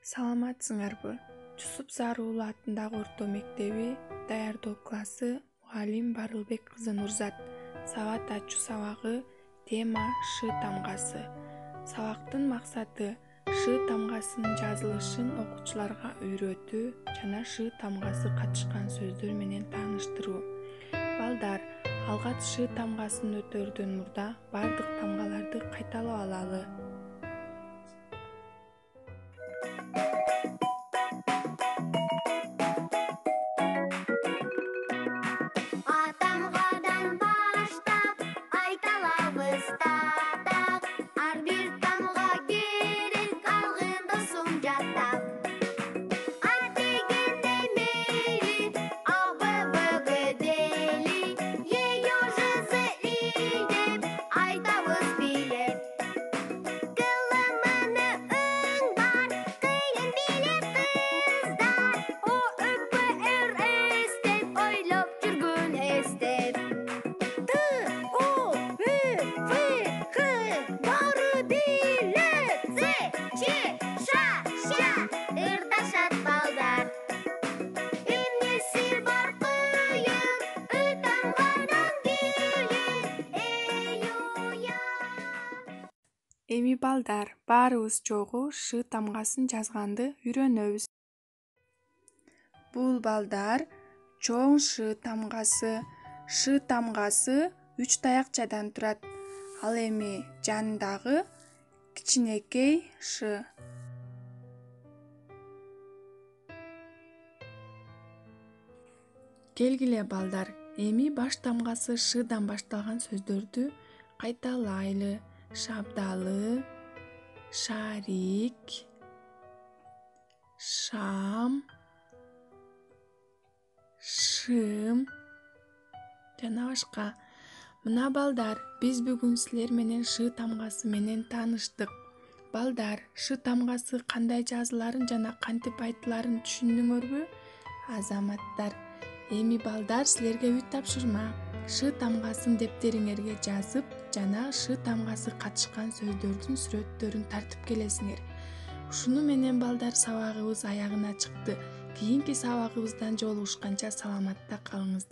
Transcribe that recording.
Саламатсыңарбы? Жусуп Заруулу атындагы орто мектеби даярдоо классы мугалим Барылбек кызы Нурзат. Сабат ачуу сабагы тема Ш тамгасы. Сабактын максаты Ш тамгасынын жазылышын окуучуларга үйрөтүү жана Ш тамгасы катышкан сөздөр менен тааныштыруу. Балдар, алгач Ш тамгасын өтөрдөн мурда бардык тамгаларды кайталап алалы. Тамгадан баштап айталабыз татап, ар бир тамга керек алгында сум жаттап. А дегенде мейли, А, Б, В, Г, дели, Е, Ё, Ж, З, И деп айтабыз билеп. К, Л, М, Н, Ң бар, кыйын билет кыздар. О, Ү, П, Р, С деп ойлоп жүргөн эстеп. Т, О, Ү, Ф, Х баары билет. З, Ч, Ш, Щ ырдашат балдар. Эмнеси бар кыйын, Ү тамгадан кийин. Эй, уя. Эми балдар, баарыбыз чогуу Ш тамгасын жазганды үйрөнөбүз. Бул балдар чоң Ш тамгасы. Ш тамгасы 3 таякчадан турат. Ал эми жанындагы кичинекей Ш. Келгиле балдар, эми баш тамгасы Шдан башталган сөздөрдү кайталайлы. Шабдалы, шарик, шам, шым жана башка. Мына балдар, биз бүгүн силер менен Ш тамгасы менен тааныштык. Балдар, Ш тамгасы кандай жазыларын жана кантип айтыларын түшүндүңөрбү? Азаматтар, эми балдар силерге үй тапшырма. Ш тамгасын дептериңерге жазып жана Ш тамгасы катышкан сөздөрдүн сүрөттөрүн тартып келесиңер. Ушуну менен балдар сабагыбыз аягына чыкты. Кийинки сабагыбыздан жолугушканча саламатта калыңыздар.